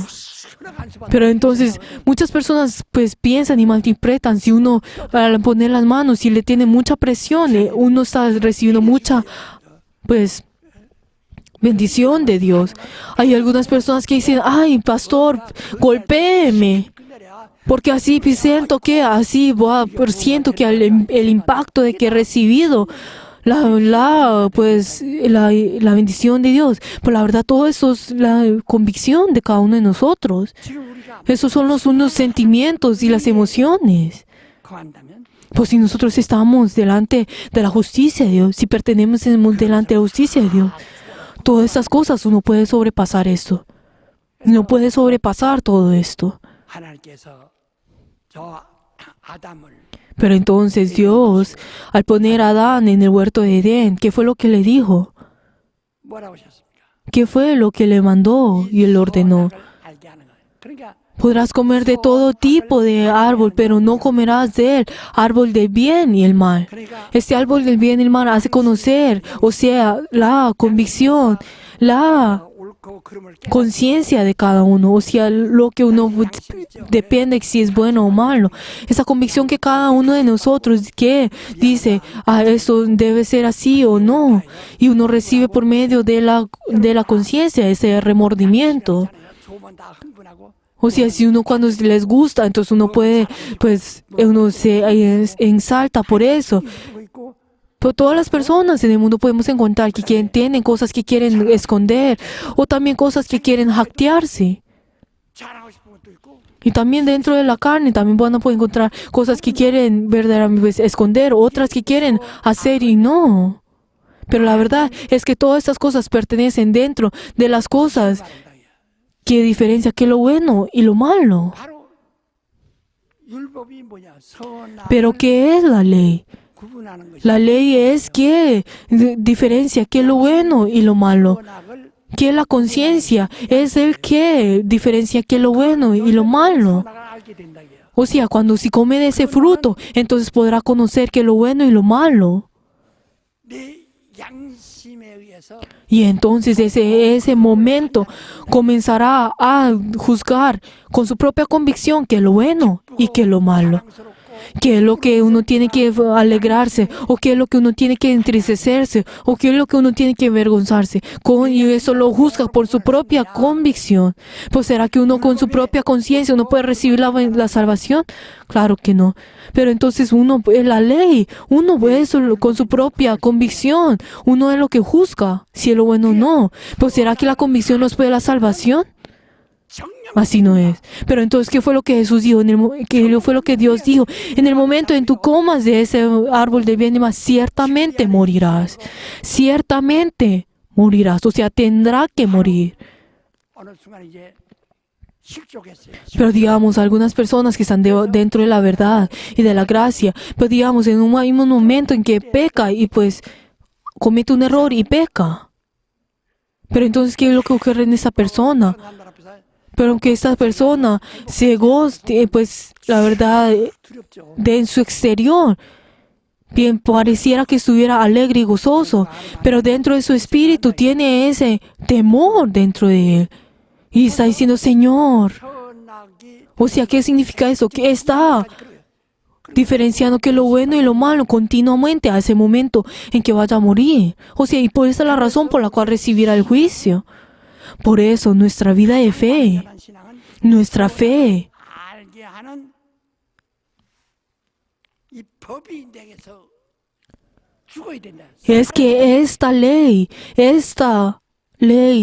그냥 안수받는 Pero entonces muchas personas pues piensan y malinterpretan. Si uno al poner las manos y le tiene mucha presión, uno está recibiendo mucha pues bendición de Dios. Hay algunas personas que dicen, ay pastor, golpéeme. 그날이야 Porque así siento que siento que el impacto de que he recibido la bendición de Dios. Pero la verdad todo eso es la convicción de cada uno de nosotros. 지금 우리가 Esos son unos sentimientos y las emociones. 거한다면 Pues si nosotros estamos delante de la justicia de Dios, si pertenecemos delante de la justicia de Dios, todas estas cosas uno puede sobrepasar esto. No puede sobrepasar todo esto. 하나님께서 저 아담을 Pero entonces Dios, al poner a Adán en el huerto de Edén, ¿qué fue lo que le dijo? 뭐라고 하셨습니까? ¿Qué fue lo que le mandó y él ordenó? 선악을 알게 하는 거예요. 그러니까 Podrás comer de todo tipo de árbol, pero no comerás del árbol del bien y el mal. Este árbol del bien y el mal hace conocer, o sea, la convicción, la 옳고 그름을 깨닫고 conciencia de cada uno, o sea, lo que uno depende si es bueno o malo. Esa convicción que cada uno de nosotros que dice, esto debe ser así o no, y uno recibe por medio de la conciencia ese remordimiento. 좋으면 다 흥분하고 O sea, si uno cuando les gusta, entonces uno puede, pues, uno se ensalta por eso. 그러고 있고 Pero todas las personas en el mundo podemos encontrar que tienen cosas que quieren esconder o también cosas que quieren jactearse. 자랑하고 싶은 것도 있고 Y también dentro de la carne también van a poder encontrar cosas que quieren verdaderamente esconder, otras que quieren hacer y no. Pero la verdad es que todas estas cosas pertenecen dentro de las cosas que diferencia que lo bueno y lo malo. 바로 율법이 뭐냐 선악 Pero ¿qué es la ley? 구분하는 것이 La ley es que diferencia que lo bueno y lo malo. 선악을 Que la conciencia es el que diferencia que lo bueno y lo malo. 선악을 알게 된다 이게요. O sea, cuando si come de ese fruto, entonces podrá conocer que lo bueno y lo malo. 내 양심에 의해서 Y entonces ese momento comenzará a juzgar con su propia convicción que es lo bueno y que es lo malo. 자랑스럽고 ¿Qué es lo que uno tiene que alegrarse? ¿O qué es lo que uno tiene que entristecerse? ¿O qué es lo que uno tiene que avergonzarse? Y eso lo juzga por su propia convicción. Pues ¿será que uno con su propia conciencia uno puede recibir la salvación? Claro que no. Pero entonces uno, la ley, uno eso con su propia convicción. Uno es lo que juzga, si es lo bueno o no. Pues ¿será que la convicción nos puede la salvación? Así no es. Pero entonces, ¿qué fue lo que Jesús dijo? ¿Qué fue lo que Dios dijo? En el momento en que tú comas de ese árbol del bien y mal, ciertamente morirás. Ciertamente morirás. O sea, tendrá que morir. 어느 순간 이제 실족했어요. Pero digamos, algunas personas que están dentro de la verdad y de la gracia, pero digamos, hay un momento en que peca y pues comete un error y peca. Pero entonces, ¿qué es lo que ocurre en esa persona? 하나님 앞에서 Pero aunque esta persona se goce, pues la verdad, 두렵죠. en su exterior, bien pareciera que estuviera alegre y gozoso, pero dentro de su espíritu tiene ese temor dentro de él. Y está diciendo, Señor, 선악이 o sea, ¿qué significa eso? Que está diferenciando que lo bueno y lo malo continuamente a ese momento en que vaya a morir. O sea, y por esa es la razón por la cual recibirá el juicio. Por eso nuestra vida de fe, 완전한 신앙은 nuestra fe, 알게 하는 이 법이 내게서 죽어야 된다. es que esta ley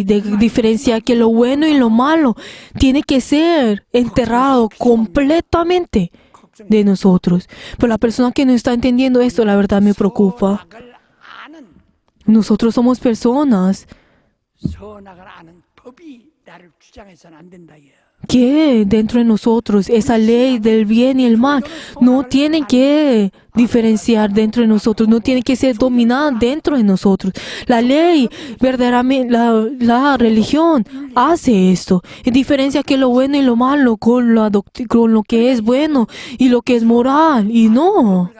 de diferenciar que lo bueno y lo malo tiene que ser enterrado completamente de nosotros. Pero la persona que no está entendiendo esto, la verdad me preocupa. 선악을 아는 Nosotros somos personas 선악을 아는 법이 나를 주장해서는 안 된다. 이거야. que dentro de nosotros esa ley del bien y el mal no tiene que diferenciar dentro de nosotros, no tiene que ser dominada dentro de nosotros. La ley, verdaderamente, la religión hace esto. Diferencia que lo bueno y lo malo con lo que es bueno y lo que es moral. Y no,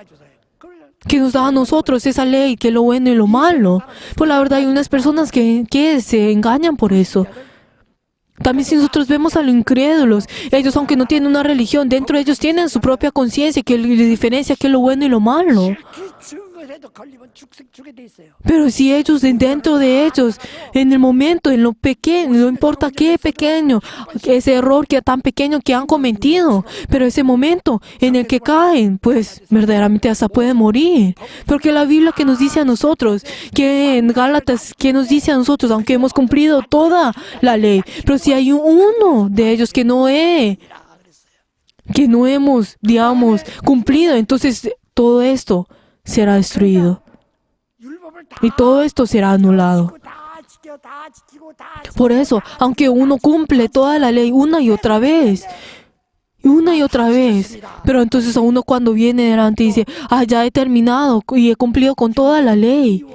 que nos da a nosotros esa ley, que lo bueno y lo malo. Pues la verdad hay unas personas que se engañan por eso. También si nosotros vemos a los incrédulos, ellos aunque no tienen una religión, dentro de ellos tienen su propia conciencia que le diferencia qué es lo bueno y lo malo. 증거에도 걸리면 죽게 돼 있어요. Pero si ellos, dentro de ellos, en el momento, en lo pequeño, no importa qué pequeño, ese error que tan pequeño que han cometido, pero ese momento en el que caen, pues verdaderamente hasta pueden morir. Porque la Biblia que nos dice a nosotros, que en Gálatas, que nos dice a nosotros, aunque hemos cumplido toda la ley, pero si hay uno de ellos que no hemos, digamos, cumplido, entonces todo esto será destruido. 율법을 다 Y todo esto será anulado. 지키고 다 Por eso, aunque uno cumple toda la ley una y otra vez, pero entonces a uno cuando viene delante dice, ya he terminado y he cumplido con toda la ley.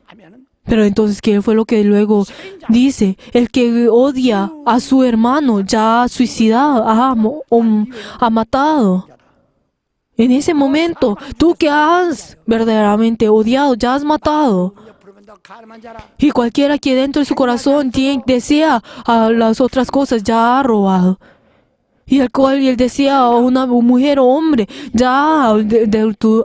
하면은 Pero entonces, ¿qué fue lo que luego dice? El que odia a su hermano ya ha suicidado, ha matado. En ese momento, tú que has verdaderamente odiado, ya has matado. 옆으로 더 가늠한 자라. Y cualquiera que dentro de su corazón desea a las otras cosas, ya ha robado. Y el desea a una mujer o hombre, ya ha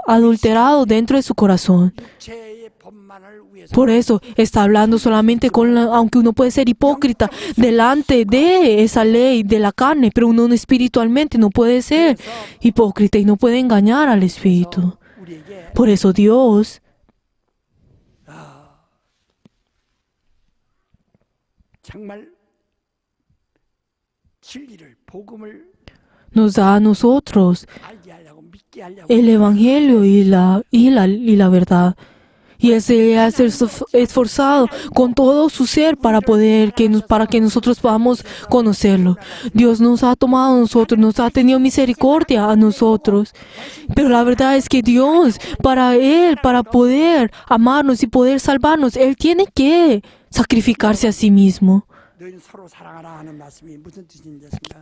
adulterado dentro de su corazón. 육체의 법만을 위해서 Por eso está hablando solamente aunque uno puede ser hipócrita delante de esa ley de la carne, pero uno espiritualmente no puede ser hipócrita y no puede engañar al espíritu. 우리에게 Por eso Dios 정말 진리를 복음을 nos da a nosotros 알게 하려고 믿게 하려고 el evangelio y la verdad. Y Él se ha esforzado con todo su ser para que nosotros podamos conocerlo. Dios nos ha tomado a nosotros, nos ha tenido misericordia a nosotros. Pero la verdad es que Dios, para poder amarnos y poder salvarnos, Él tiene que sacrificarse a sí mismo. 너희는 서로 사랑하라 하는 말씀이 무슨 뜻인지 아십니까?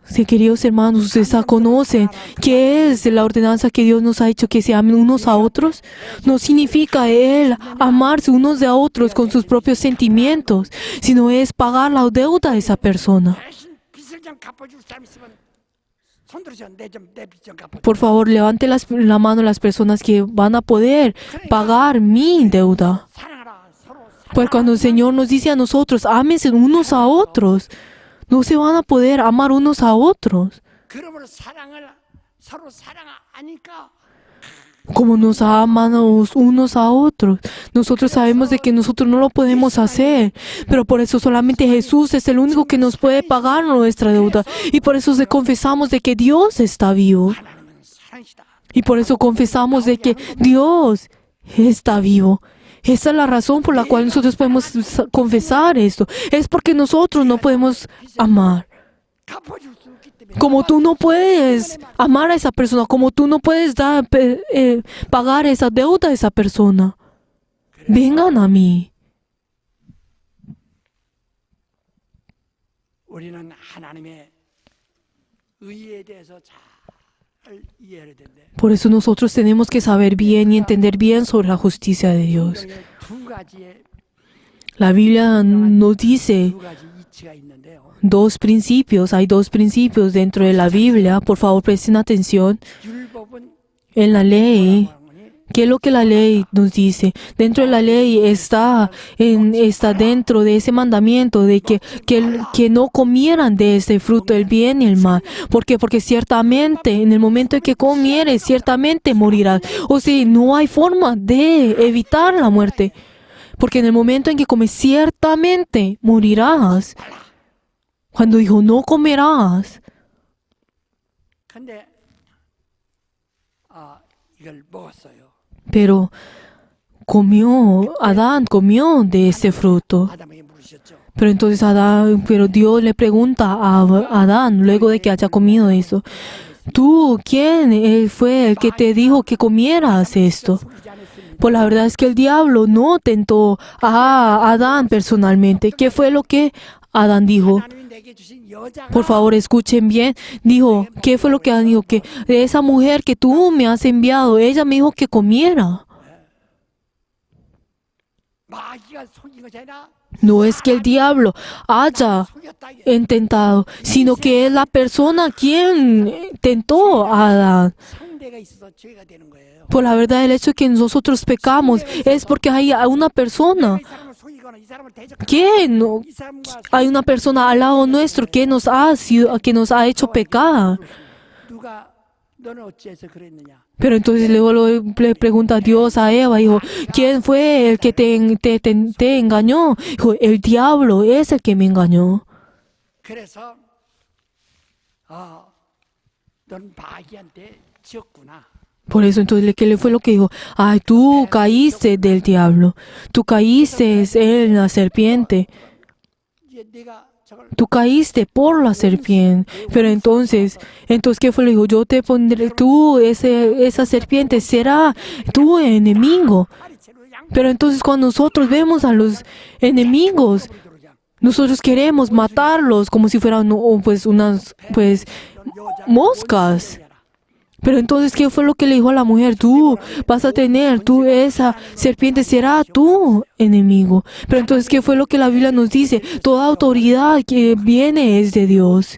Sí, queridos hermanos, ustedes ya conocen qué es la ordenanza que Dios nos ha hecho, que se amen unos a otros. No significa Él amarse unos a otros con sus propios sentimientos, sino es pagar la deuda de esa persona. 대신 빚을 좀 갚아줄 사람 있으면 손들으셔. 내 빚 좀 갚아줘. Por favor, levante la mano las personas que van a poder pagar mi deuda. 사랑하라. 서로 Pues cuando el Señor nos dice a nosotros, ámense unos a otros, no se van a poder amar unos a otros. 그러므로 서로 사랑하니까 Como nos amamos unos a otros. Nosotros sabemos de que nosotros no lo podemos hacer, pero por eso solamente Jesús es el único que nos puede pagar nuestra deuda. Y por eso confesamos de que Dios está vivo. 하나님은 사랑이시다. Y por eso confesamos de que Dios está vivo. Esa es la razón por la cual nosotros podemos confesar esto. Es porque nosotros no podemos amar. 갚아줄 수 없기 때문에 Como tú no puedes amar a esa persona, como tú no puedes pagar esa deuda a esa persona. vengan a mí. 우리는 하나님의 의에 대해서 잘 이해해야 되는데 Por eso nosotros tenemos que saber bien y entender bien sobre la justicia de Dios. 성경에 두 가지의 La Biblia nos dice 두 가지 이치가 있는데요. hay dos principios dentro de la Biblia. Por favor, presten atención. 율법은 En la ley, 뭐라고 하니? ¿qué es lo que la ley nos dice? Dentro de la ley está dentro de ese mandamiento de que no comieran de ese fruto, el bien y el mal. ¿Por qué? Porque ciertamente, en el momento en que comieres, ciertamente morirás. O sea, no hay forma de evitar la muerte. Porque en el momento en que comes, ciertamente morirás. Cuando dijo, no comerás. 근데 이걸 먹었어요. Pero Adán comió de ese fruto. 아담에게 물으셨죠. Pero entonces pero Dios le pregunta a Adán, luego de que haya comido eso, ¿tú quién fue el que te dijo que comieras esto? 속이지 않았습니다. Pues la verdad es que el diablo no tentó a Adán personalmente. ¿Qué fue lo que Adán dijo? 하나님이 내게 주신 여자가 Por favor, escuchen bien. Dijo, ¿qué fue lo que Adán dijo? Que de esa mujer que tú me has enviado, ella me dijo que comiera. 마귀가 속인 것이 아니라 No es que el diablo haya 속였다. 이게. intentado, sino que es la persona quien tentó a Adán. 상대가 있어서 죄가 되는 거예요. Por la verdad, el hecho de que nosotros pecamos es porque hay una persona 이 사람을 속이거나 이 사람을 대적하거나 이 사람과 hay una persona al lado nuestro que nos ha hecho pecar. 누가 너는 어찌해서 그랬느냐? Pero entonces luego le pregunta Dios a Eva, dijo, ¿quién fue el que te engañó? Dijo, el diablo es el que me engañó. 그래서 넌 마귀한테 지었구나. Por eso entonces, ¿qué fue lo que dijo? Ay, tú caíste del diablo, tú caíste en la serpiente, 이제 내가 저걸 tú caíste por la serpiente. Pero entonces, ¿qué fue? Le dijo, yo te pondré, esa serpiente será tu enemigo. 파리채로 양 Pero entonces cuando nosotros vemos a los enemigos, nosotros queremos matarlos como si fueran unas moscas. Pero entonces, ¿qué fue lo que le dijo a la mujer? Tú vas a tener, esa serpiente será tu enemigo. Pero entonces, ¿qué fue lo que la Biblia nos dice? Toda autoridad que viene es de Dios.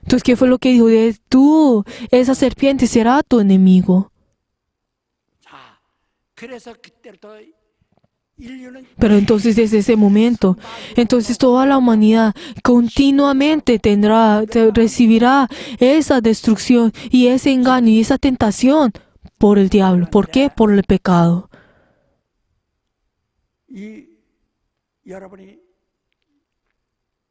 Entonces, ¿qué fue lo que dijo? Esa serpiente será tu enemigo. 자, 그래서 그때부터 인류는 Pero entonces desde ese momento, entonces toda la humanidad continuamente recibirá esa destrucción y ese engaño y esa tentación por el diablo. ¿Por qué? Por el pecado. 여러분이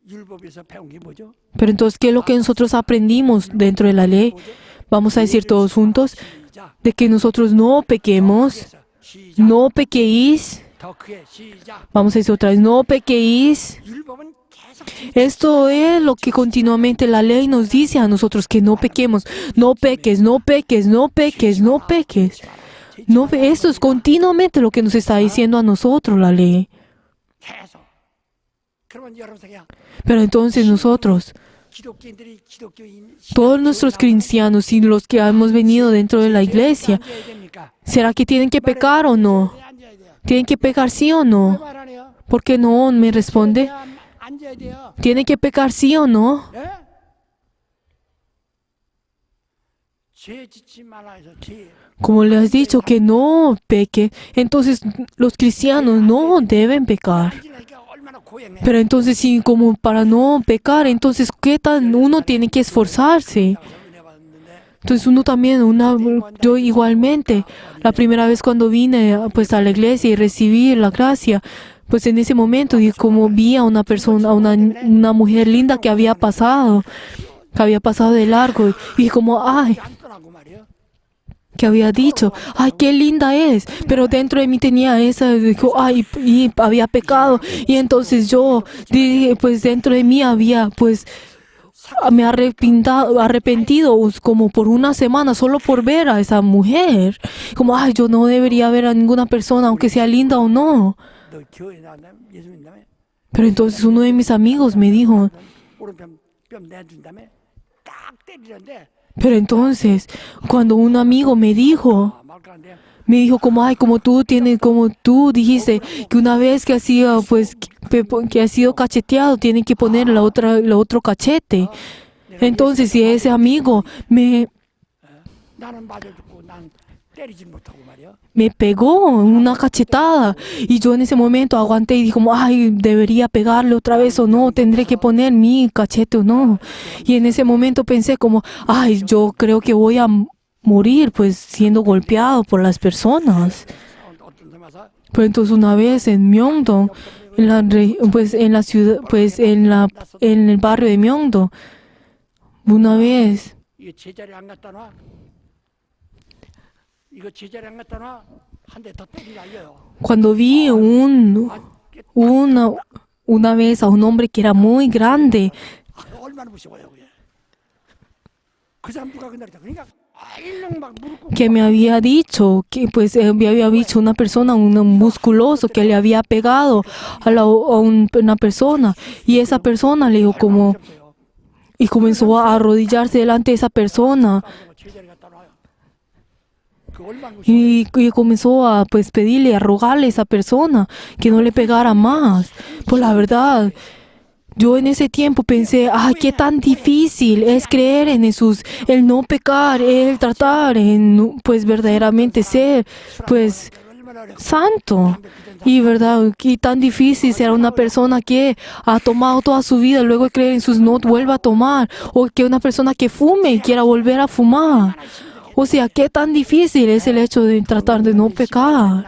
율법에서 배운 게 뭐죠? Pero entonces, ¿qué es lo que nosotros aprendimos dentro de la ley? Vamos a decir todos juntos, 시작. de que nosotros no pequemos, 시작. no pequéis. 더 크게 시작. Vamos a decir otra vez, no pequéis. 율법은 계속 Esto es lo que continuamente la ley nos dice a nosotros, que no pequemos. No peques, no peques, no peques, no peques. No, esto es continuamente lo que nos está diciendo a nosotros la ley. 계속. 그러면 여러분 생각 Pero entonces nosotros, 기독교인들이 기독교인 todos nuestros cristianos y los que hemos venido dentro de la iglesia, 앉아야 됩니까? ¿será que tienen que pecar o no? 왜 앉아야 돼요? ¿Tienen que pecar sí o 왜 no? 말 안 해요? ¿Por qué no me responde? 앉아야 돼요. ¿Tienen que pecar sí o no? 예? 죄 짓지 말라 해서 죄. Como le has dicho que no peque, entonces los cristianos no deben pecar. 앉으니까 얼마나 고행해. Pero entonces, sí, como para no pecar, entonces, ¿qué tan uno tiene que esforzarse? 은혜 받았는데 Entonces, uno también, yo igualmente, la primera vez cuando vine pues a la iglesia y recibí la gracia, pues en ese momento, y como vi a una persona, una mujer linda que había pasado de largo, y como, ay, 앉더라고 말이에요. que había dicho, ay, qué linda es, pero dentro de mí tenía dijo, ay, y había pecado, y entonces yo dije, pues dentro de mí había, pues, me he arrepentido como por una semana solo por ver a esa mujer. Como, ay, yo no debería ver a ninguna persona, aunque sea linda o no. 너 교회 나온다며 예수 믿는다며 Pero entonces uno de mis amigos me dijo, 오른편 뼈 내준다며 딱 때리는데 pero entonces cuando un amigo me dijo como, ay, como tú dijiste que una vez que ha sido, pues, que ha sido cacheteado, tienen que poner el otro cachete. Entonces, si ese amigo 나는 맞아 죽고 난 때리지 못하고 말이야. me pegó una cachetada y yo en ese momento aguanté y dije como, ay, debería pegarle otra vez o no, tendré que poner mi cachete o no. Y en ese momento pensé como, ay, yo creo que voy a morir pues siendo golpeado por las personas. 어떤 데 와서 Pero entonces una vez en Myeongdong, en la ciudad, pues en el barrio de Myeongdong, una vez 이거 제자리 안 갖다 놔. 이거 제자리 안 갖다 놔. 한 대 더 때리 날려요. cuando vi una vez a un hombre que era muy grande, 얼마나 무서워요, 그게. 그 사람 누가 그날이다. 그러니까 얼른 막 무릎 꿇고 que me había dicho que pues me había dicho una persona, un musculoso que le había pegado una persona y esa persona le dijo como y comenzó a arrodillarse delante de esa persona 제자리 갖다 놔요. 그 얼마나 무서워. y comenzó a pues pedirle, a rogarle a esa persona que no le pegara más. Pues la verdad, yo en ese tiempo pensé, ay, qué tan difícil es creer en Jesús, el no pecar, el tratar en pues verdaderamente ser pues santo. Y verdad, qué tan difícil será una persona que ha tomado toda su vida, luego de creer en Jesús no vuelva a tomar, o que una persona que fume y quiera volver a fumar. O sea, qué tan difícil es el hecho de tratar de no pecar.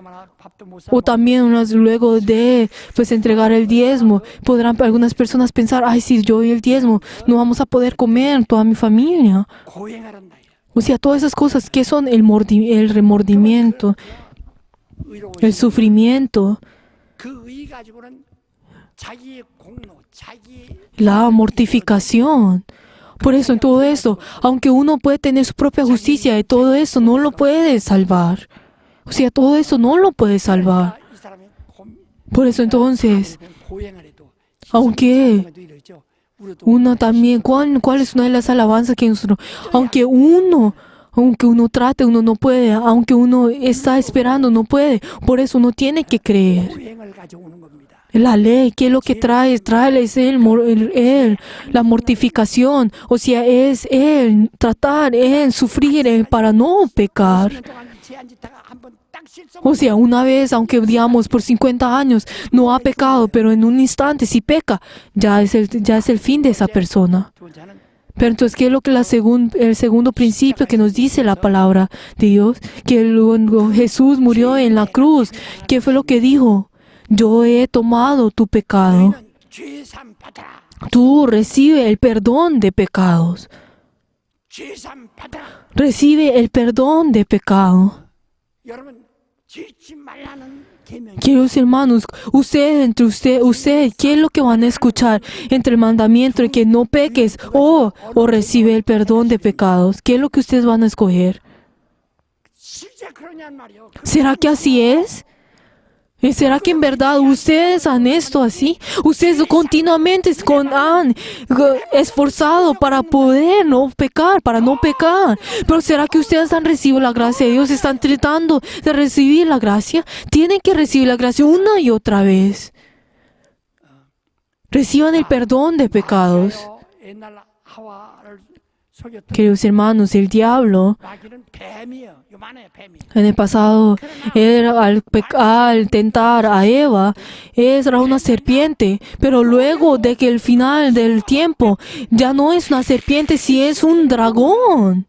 그나마 밥도 못 사. O también luego de pues entregar el diezmo, podrán algunas personas pensar, ay, si yo doy el diezmo, no vamos a poder comer toda mi familia. 고행하란다. O sea, todas esas cosas que son el remordimiento, el sufrimiento, 그 의 가지고는 자기의 공로, 자기 la mortificación. Por eso, en todo eso, aunque uno puede tener su propia justicia, de todo eso no lo puede salvar. O sea, todo eso no lo puede salvar. 이 사람이 Por eso entonces, 고행하래도 aunque 이러죠. 우리도 uno también, ¿cuál es una de las alabanzas que nosotros, aunque uno trate, uno no puede, aunque uno está esperando, no puede, por eso uno tiene que creer. 고행을 가져오는 겁니다. La ley, ¿qué es lo que trae? Trae es la mortificación, o sea, es el tratar, el sufrir para no pecar. 10년 동안 죄안 짓다가 한번 딱 실수. O sea, una vez, aunque digamos por 50 años, no ha pecado, pero en un instante si peca, ya es el fin de esa persona. 두 번째는 Pero entonces, ¿qué es lo que el segundo principio que nos dice la palabra de Dios? Que cuando Jesús murió en la cruz, ¿qué fue lo que dijo? Yo he tomado tu pecado. 너희는 죄삼 받아라. Tú recibe el perdón de pecados. 죄삼 받아라. Recibe el perdón de pecado. 여러분 짓지 말라는 계명. Queridos hermanos, usted, ¿qué es lo que van a escuchar entre el mandamiento de que no peques o recibe el perdón de pecados? ¿Qué es lo que ustedes van a escoger? 실제 그러냔 말이요. ¿Será que así es? ¿Y será que en verdad ustedes han esto así? Ustedes continuamente han esforzado para poder no pecar, para no pecar. Pero ¿será que ustedes han recibido la gracia de Dios? ¿Están tratando de recibir la gracia? Tienen que recibir la gracia una y otra vez. Reciban el perdón de pecados. 옛날 하와를 속였던 Queridos hermanos, el diablo 마귀는 뱀이에요. 요만해 뱀이. en el pasado al tentar a Eva era una serpiente, pero luego de que el final del tiempo ya no es una serpiente, si es un dragón.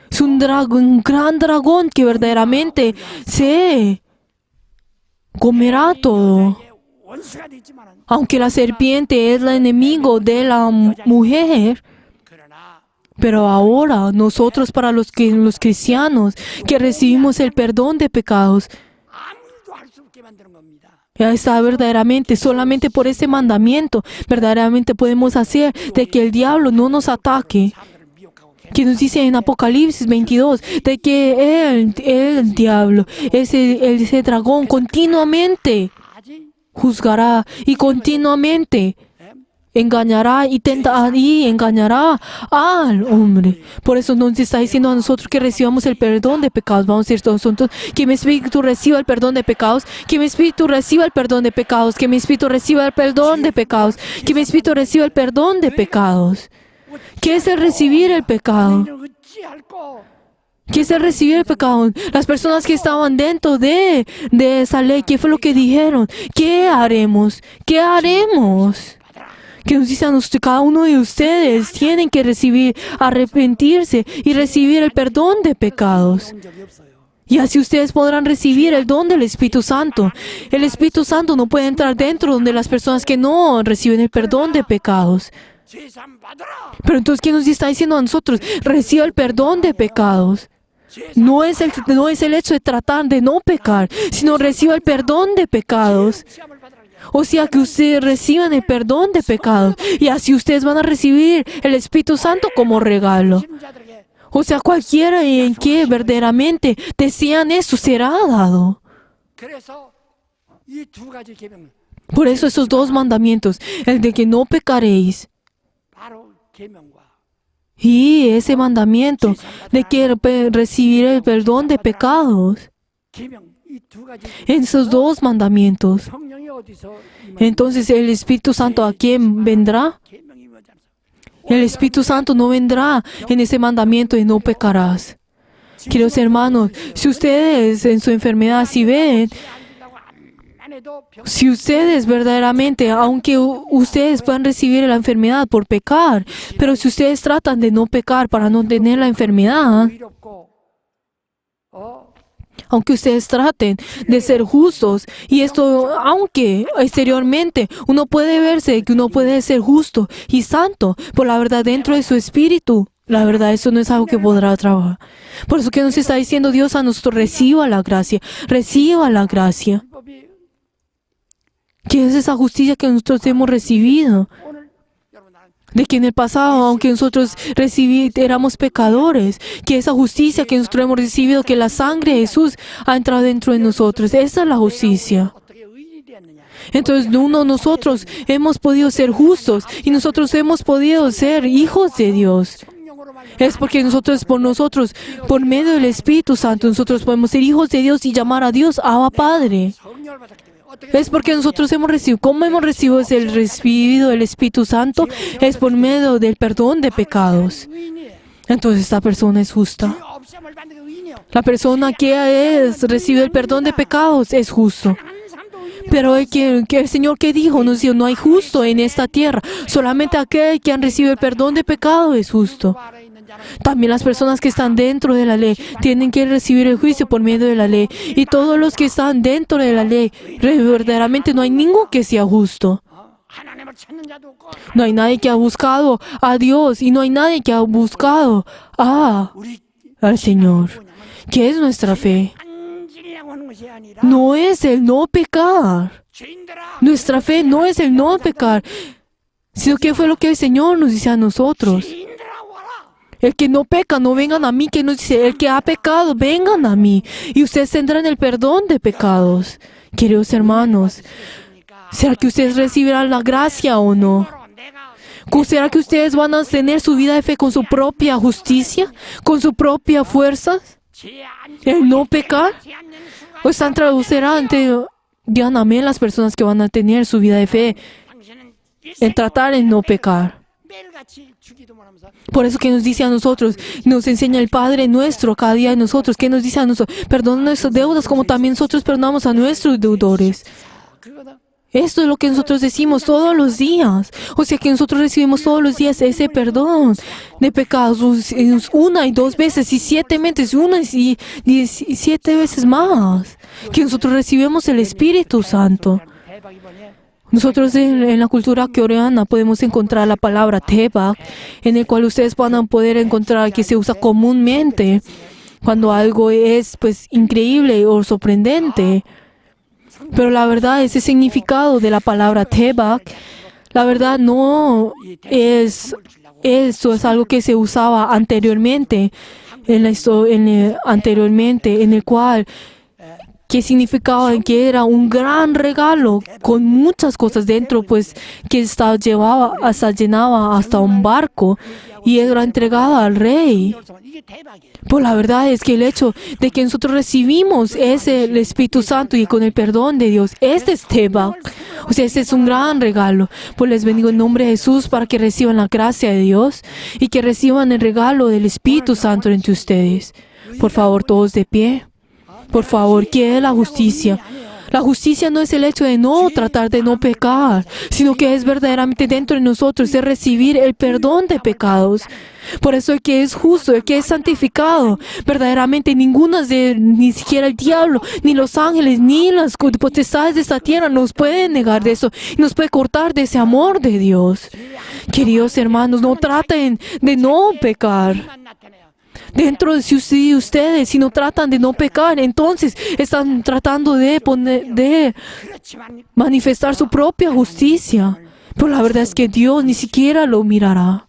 Es un gran dragón que verdaderamente se comerá todo. 원수가 되지만은 Aunque la serpiente es el enemigo de la mujer, 그러나 pero ahora nosotros para los cristianos que recibimos el perdón de pecados, 아무 일도 할 수 없게 만드는 겁니다. Está verdaderamente, solamente por ese mandamiento, verdaderamente podemos hacer de que el diablo no nos ataque. Que nos dice en Apocalipsis 22, de que el diablo, ese dragón continuamente juzgará y continuamente engañará y engañará al hombre. Por eso nos está diciendo a nosotros que recibamos el perdón de pecados. Vamos a decir todos juntos: que mi espíritu reciba el perdón de pecados, que mi espíritu reciba el perdón de pecados, que mi espíritu reciba el perdón de pecados, que mi espíritu reciba el perdón de pecados. ¿Qué es el recibir el pecado? ¿Qué es el recibir el pecado? Las personas que estaban dentro de esa ley, ¿qué fue lo que dijeron? ¿Qué haremos? ¿Qué haremos? Que nos dicen cada uno de ustedes tienen que arrepentirse y recibir el perdón de pecados. Y así ustedes podrán recibir el don del Espíritu Santo. El Espíritu Santo no puede entrar dentro de las personas que no reciben el perdón de pecados. Pero entonces, ¿qué nos está diciendo a nosotros? Reciba el perdón de pecados. No es el hecho de tratar de no pecar, sino reciba el perdón de pecados. O sea, que ustedes reciban el perdón de pecados. Y así ustedes van a recibir el Espíritu Santo como regalo. O sea, cualquiera en que verdaderamente desean eso será dado. Por eso esos dos mandamientos, el de que no pecaréis, y ese mandamiento de que recibir el perdón de pecados, en esos dos mandamientos, entonces el Espíritu Santo, ¿a quién vendrá? El Espíritu Santo no vendrá en ese mandamiento de no pecarás. Queridos hermanos, si ustedes en su enfermedad, si ustedes verdaderamente, aunque ustedes puedan recibir la enfermedad por pecar, pero si ustedes tratan de no pecar para no tener la enfermedad, aunque ustedes traten de ser justos, y esto, aunque exteriormente uno puede verse que uno puede ser justo y santo, por la verdad dentro de su espíritu, la verdad eso no es algo que podrá trabajar. Por eso que nos está diciendo Dios a nosotros: reciba la gracia, reciba la gracia. ¿Qué es esa justicia que nosotros hemos recibido? De que en el pasado, aunque nosotros éramos pecadores, que esa justicia que nosotros hemos recibido, que la sangre de Jesús ha entrado dentro de nosotros. Esa es la justicia. Entonces, nosotros hemos podido ser justos y nosotros hemos podido ser hijos de Dios. Es porque por medio del Espíritu Santo, nosotros podemos ser hijos de Dios y llamar a Dios Abba Padre. Es porque nosotros hemos recibido. ¿Cómo hemos recibido el Espíritu Santo? Es por medio del perdón de pecados. Entonces esta persona es justa. La persona que recibe el perdón de pecados es justo. Pero el Señor que dijo, nos dijo: no hay justo en esta tierra. Solamente aquel que han recibido el perdón de pecado es justo. También las personas que están dentro de la ley tienen que recibir el juicio por medio de la ley. Y todos los que están dentro de la ley, verdaderamente no hay ninguno que sea justo. No hay nadie que ha buscado a Dios y no hay nadie que ha buscado al Señor. ¿Qué es nuestra fe? No es el no pecar. Nuestra fe no es el no pecar, sino que fue lo que el Señor nos dice a nosotros. El que no peca, no vengan a mí, que nos dice: el que ha pecado, vengan a mí, y ustedes tendrán el perdón de pecados. Queridos hermanos, ¿será que ustedes recibirán la gracia o no? ¿Será que ustedes van a tener su vida de fe con su propia justicia, con su propia fuerza? ¿El no pecar? ¿O están traducirán digan amén las personas que van a tener su vida de fe en tratar de no pecar? Por eso que nos dice a nosotros, nos enseña el Padre nuestro cada día de nosotros. ¿Qué nos dice a nosotros? Perdona nuestras deudas como también nosotros perdonamos a nuestros deudores. Esto es lo que nosotros decimos todos los días. O sea que nosotros recibimos todos los días ese perdón de pecados 1 y 2 veces y 7 veces, 1 y 17 veces más. Que nosotros recibimos el Espíritu Santo. Nosotros en la cultura coreana podemos encontrar la palabra tebak, en el cual ustedes van a poder encontrar que se usa comúnmente cuando algo es increíble o sorprendente. Pero la verdad, ese significado de la palabra tebak, la verdad no es, eso es algo que se usaba anteriormente, anteriormente, en el cual, que significaba que era un gran regalo con muchas cosas dentro, pues que llenaba hasta un barco y era entregada al rey. 이게 대박이에요. Pues la verdad es que el hecho de que nosotros recibimos el Espíritu Santo y con el perdón de Dios, este es Tebak. O sea, este es un gran regalo. Pues les bendigo en nombre de Jesús para que reciban la gracia de Dios y que reciban el regalo del Espíritu Santo entre ustedes. Por favor, todos de pie. Por favor, ¿qué es la justicia? La justicia no es el hecho de no tratar de no pecar, sino que es verdaderamente dentro de nosotros de recibir el perdón de pecados. Por eso el que es justo, el que es santificado, verdaderamente ni siquiera el diablo, ni los ángeles, ni las potestades de esta tierra nos pueden negar de eso, nos puede cortar de ese amor de Dios. Queridos hermanos, no traten de no pecar. Dentro de ustedes, si no tratan de no pecar, entonces están tratando de manifestar su propia justicia. Pero la verdad es que Dios ni siquiera lo mirará.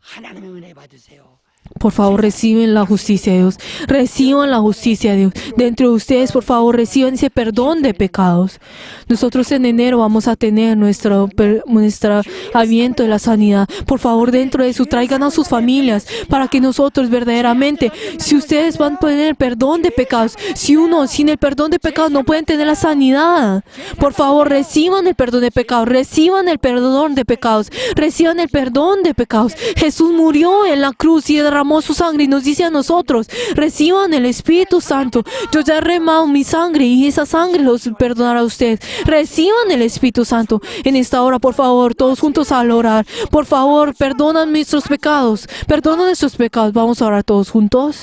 하나님의 은혜 받으세요. Por favor, reciben la justicia de Dios. Reciban la justicia de Dios. Dentro de ustedes, por favor, reciban ese perdón de pecados. Nosotros en enero vamos a tener nuestro aviento de la sanidad. Por favor, dentro de eso, traigan a sus familias para que nosotros verdaderamente, si ustedes van a tener perdón de pecados, sin el perdón de pecados no pueden tener la sanidad. Por favor, reciban el perdón de pecados. Reciban el perdón de pecados. Reciban el perdón de pecados. Jesús murió en la cruz y derramó su sangre y nos dice a nosotros, reciban el Espíritu Santo. Yo ya he derramado mi sangre y esa sangre los perdonará a ustedes. Reciban el Espíritu Santo en esta hora, por favor, todos juntos al orar. Por favor, perdonan nuestros pecados. Perdonan nuestros pecados. Vamos a orar todos juntos.